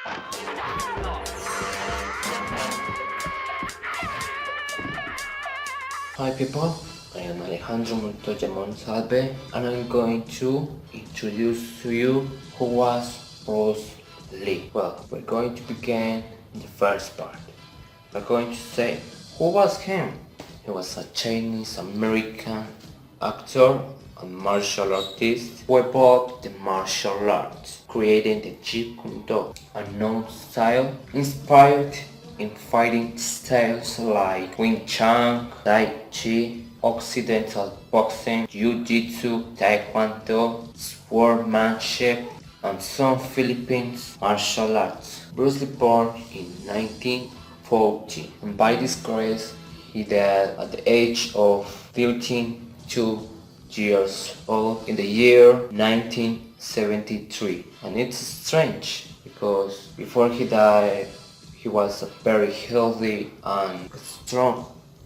Hi people, I am Alejandro Montoya and I'm going to introduce to you who was Bruce Lee. Well, we're going to begin in the first part. We're going to say, who was him? He was a Chinese American actor and martial artist who evolved the martial arts, creating the Jeet Kune Do, a known style inspired in fighting styles like Wing Chun, Tai Chi, Occidental boxing, Jiu-Jitsu, Taekwondo, swordmanship, and some Philippine martial arts. Bruce Lee born in 1940, and by disgrace he died at the age of 2 years old in the year 1973. And it's strange because before he died he was a very healthy and strong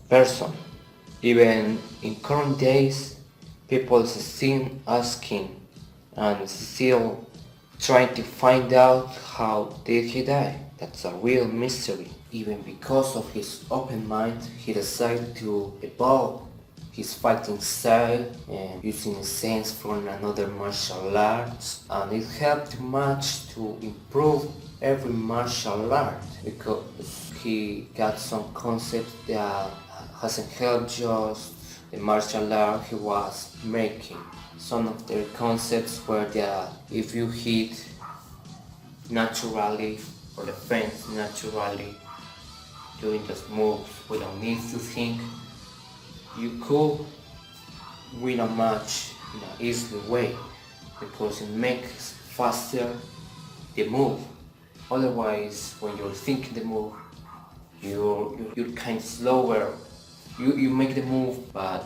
person. Even in current days, people still asking and still trying to find out how did he die. That's a real mystery. Even because of his open mind, he decided to evolve his fighting style and using sense from another martial arts, and it helped much to improve every martial art because he got some concepts that hasn't helped just the martial art he was making. Some of their concepts were that if you hit naturally or defense naturally doing those moves without need to think, you could win a match in an easy way because it makes faster the move. Otherwise, when you're thinking the move, you're kind of slower. You make the move, but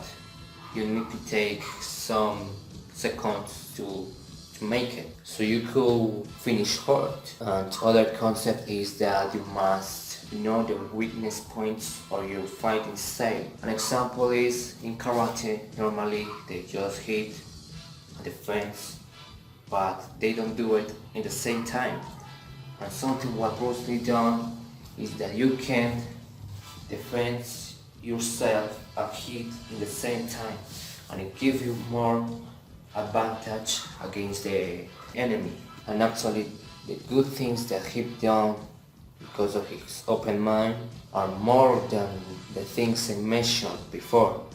you need to take some seconds to make it. So you could finish hurt. And other concept is that you must know the weakness points or your fighting style. An example is in karate, normally they just hit a defense, but they don't do it in the same time. And something what Bruce Lee done is that you can defend yourself and hit in the same time, and it gives you more advantage against the enemy. And actually the good things that he done because of his open mind are more than the things I mentioned before.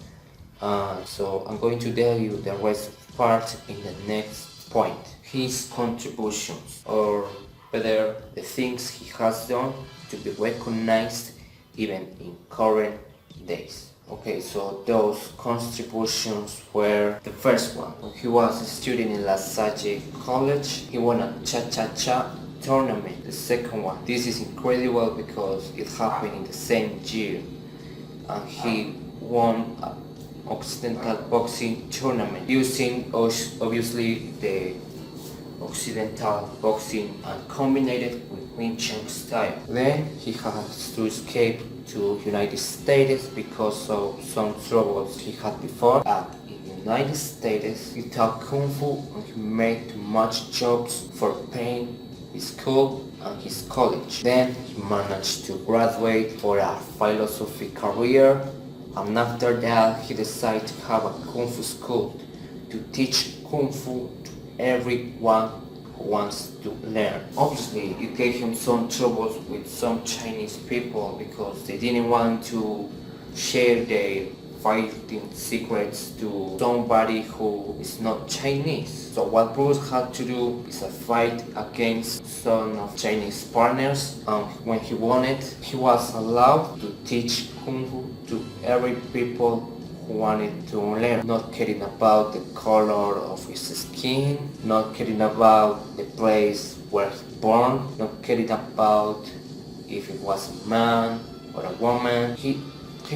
So I'm going to tell you the rest part in the next point. His contributions, or better, the things he has done to be recognized even in current days. Okay, so those contributions were the first one. When he was a student in La Salle College, he won a cha-cha-cha tournament. The second one, this is incredible because it happened in the same year, and he won an Occidental boxing tournament using obviously the Occidental boxing and combined it with Wing Chun style. Then he has to escape to United States because of some troubles he had before. And in the United States he taught Kung Fu and he made too much jobs for paying his school and his college. Then he managed to graduate for a philosophy career, and after that he decided to have a Kung Fu school to teach Kung Fu to everyone who wants to learn. Obviously it gave him some troubles with some Chinese people because they didn't want to share their fighting secrets to somebody who is not Chinese. So what Bruce had to do is a fight against some of Chinese partners, and when he won it, he was allowed to teach Kung Fu to every people who wanted to learn, not caring about the color of his skin, not caring about the place where he born, not caring about if it was a man or a woman. He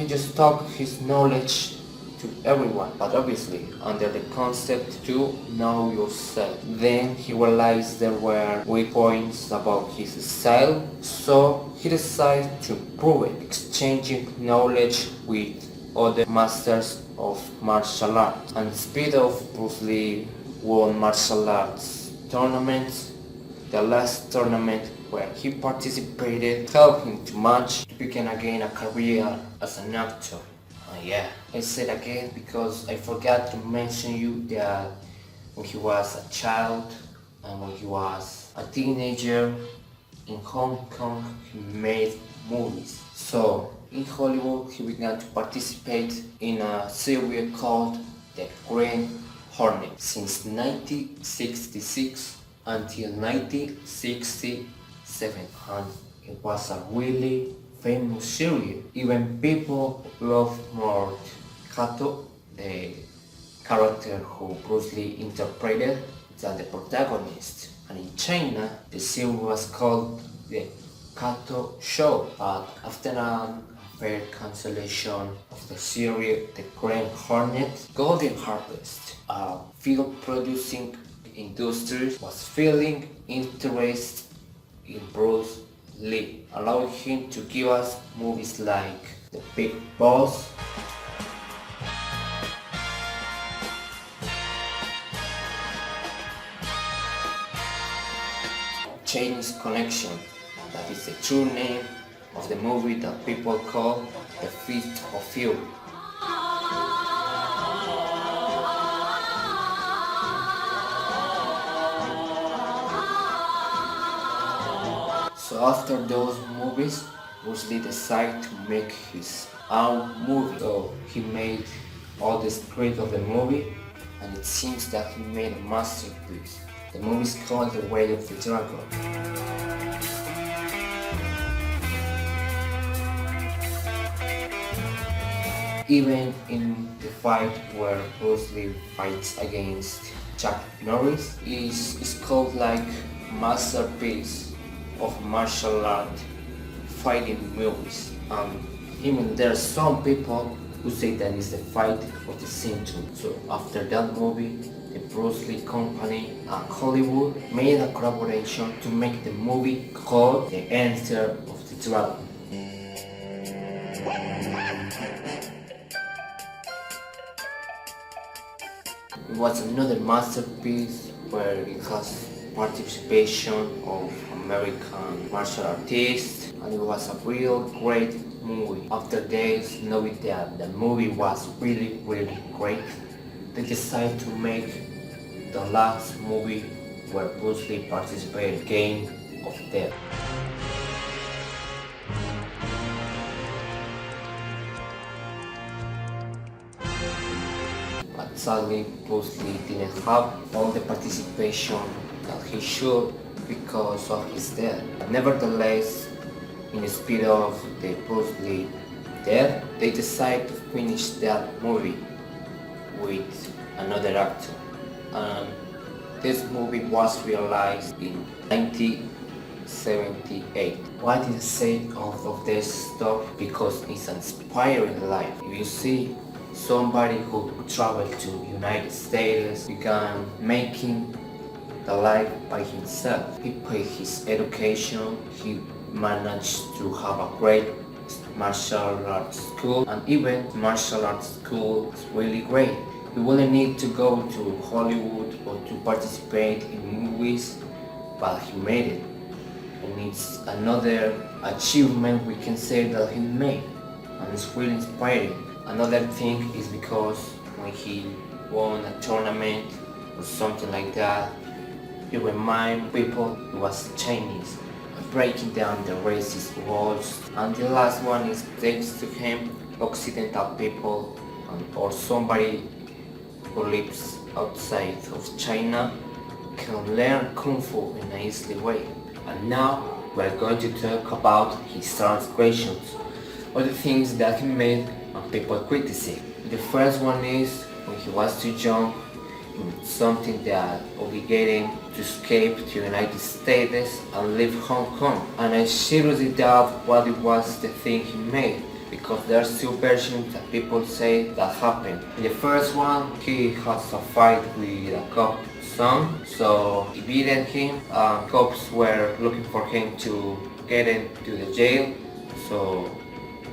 just taught his knowledge to everyone, but obviously under the concept to know yourself. Then he realized there were weak points about his style, so he decided to improve it, exchanging knowledge with other masters of martial arts. And instead of Bruce Lee won martial arts tournaments, the last tournament where he participated helped him too much to begin again a career as an actor. Yeah, I said again because I forgot to mention you that when he was a child and when he was a teenager in Hong Kong, he made movies. So in Hollywood, he began to participate in a series called The Green Hornet since 1966 until 1967, and it was a really famous series. Even people loved more Kato, the character who Bruce Lee interpreted, than the protagonist. And in China, the series was called the Kato Show, but after an fair cancellation of the series The Green Hornet, Golden Harvest, a film producing industry, was feeling interest in Bruce Lee, allowing him to give us movies like The Big Boss, Chinese Connection, that is the true name of the movie that people call The Fist of Fury. So after those movies, Bruce Lee decided to make his own movie. So he made all the script of the movie, and it seems that he made a masterpiece. The movie is called The Way of the Dragon. Even in the fight where Bruce Lee fights against Chuck Norris, is called like masterpiece of martial art fighting movies. Even there are some people who say that is the fight of the century. So after that movie, the Bruce Lee company and Hollywood made a collaboration to make the movie called The Enter of the Dragon. It was another masterpiece where it has participation of American martial artists, and it was a real great movie. After days knowing that the movie was really great, they decided to make the last movie where Bruce Lee participated, Game of Death. But sadly, Bruce Lee didn't have all the participation that he should because of his death. Nevertheless, in the spirit of the Bruce Lee death, they decided to finish that movie with another actor. And this movie was realized in 1978. Why did I say all of this stuff? Because it's an inspiring life. If you see somebody who traveled to United States, began making the life by himself. He paid his education, he managed to have a great martial arts school, and even martial arts school is really great. You wouldn't need to go to Hollywood or to participate in movies, but he made it. And it's another achievement we can say that he made, and it's really inspiring. Another thing is because when he won a tournament or something like that, he remind people he was Chinese, breaking down the racist walls. And the last one is thanks to him, Occidental people or somebody who lives outside of China can learn Kung Fu in an easy way. And now we're going to talk about his transgressions, or the things that he made and people criticize. The first one is when he was too young, something that obligated him to escape to the United States and leave Hong Kong. And I seriously doubt what it was the thing he made, because there are two versions that people say that happened. In the first one, he has a fight with a cop son, so he beaten him. Cops were looking for him to get into the jail, so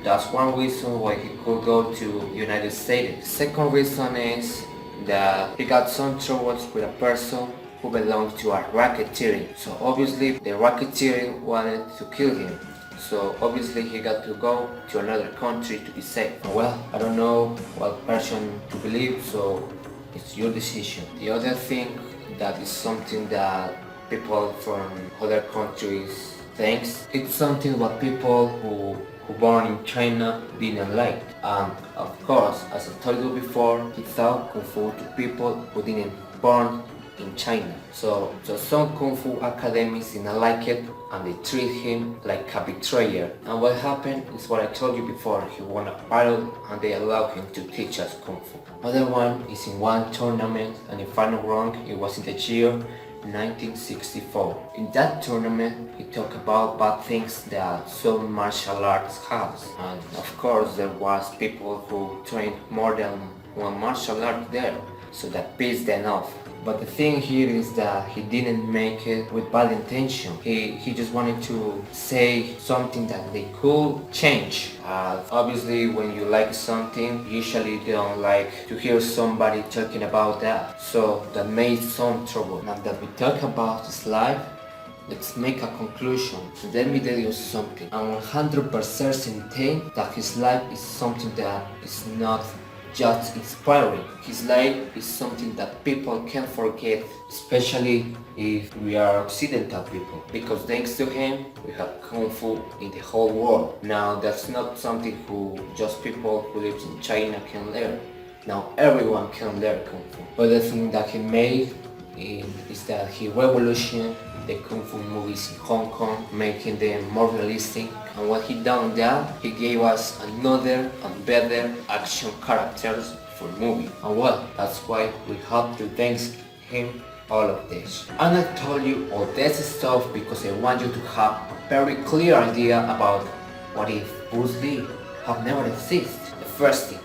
that's one reason why he could go to United States. The second reason is that he got some troubles with a person who who belonged to a racketeering. So obviously the racketeering wanted to kill him. So obviously he got to go to another country to be safe. Well, I don't know what version to believe, so it's your decision. The other thing that is something that people from other countries thinks, it's something what people who born in China didn't like. And of course, as I told you before, he taught Kung Fu to people who didn't born in China. So some Kung Fu academies didn't like it and they treat him like a betrayer. And what happened is what I told you before, he won a battle and they allowed him to teach us Kung Fu. Other one is in one tournament, and if I'm not wrong, it was in the year 1964. In that tournament, he talked about bad things that some martial arts has. And of course, there was people who trained more than one martial art there, so that pissed them off. But the thing here is that he didn't make it with bad intention. He just wanted to say something that they could change. Obviously, when you like something, usually you don't like to hear somebody talking about that. So that made some trouble. Now that we talk about his life, let's make a conclusion. Let me tell you something. I'm 100% certain that his life is something that is not just inspiring. His life is something that people can't forget, especially if we are Occidental people, because thanks to him we have Kung Fu in the whole world. Now that's not something who just people who live in China can learn. Now everyone can learn Kung Fu. Other thing that he made is that he revolutionized the Kung Fu movies in Hong Kong, making them more realistic. And what he done there, he gave us another and better action characters for movie. And well, that's why we have to thank him all of this. And I told you all this stuff because I want you to have a very clear idea about what if Bruce Lee have never existed. The first thing,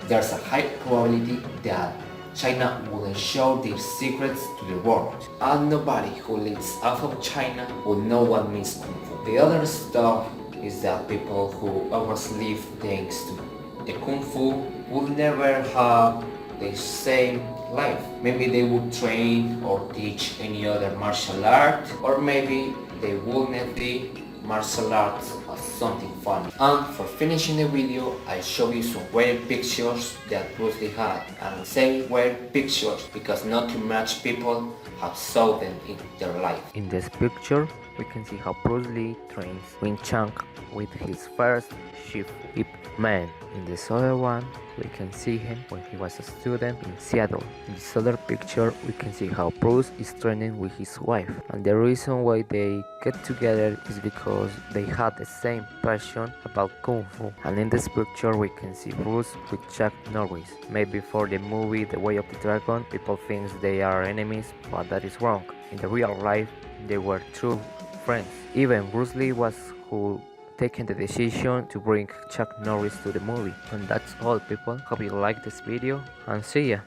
there's a high probability that China wouldn't show their secrets to the world, and nobody who lives out of China will know what means Kung Fu. The other stuff is that people who always live thanks to the Kung Fu will never have the same life. Maybe they would train or teach any other martial art, or maybe they wouldn't be martial arts as something fun. And for finishing the video, I show you some weird pictures that Bruce Lee had. And say weird pictures because not too much people have saw them in their life. In this picture, we can see how Bruce Lee trains Wing Chun with his first Shifu Ip Man. In this other one, we can see him when he was a student in Seattle. In this other picture, we can see how Bruce is training with his wife. And the reason why they get together is because they had the same passion about Kung Fu. And in this picture, we can see Bruce with Chuck Norris. Maybe for the movie The Way of the Dragon, people think they are enemies, but that is wrong. In the real life, they were true friends. Even Bruce Lee was who taken the decision to bring Chuck Norris to the movie. And that's all, people. Hope you liked this video and see ya.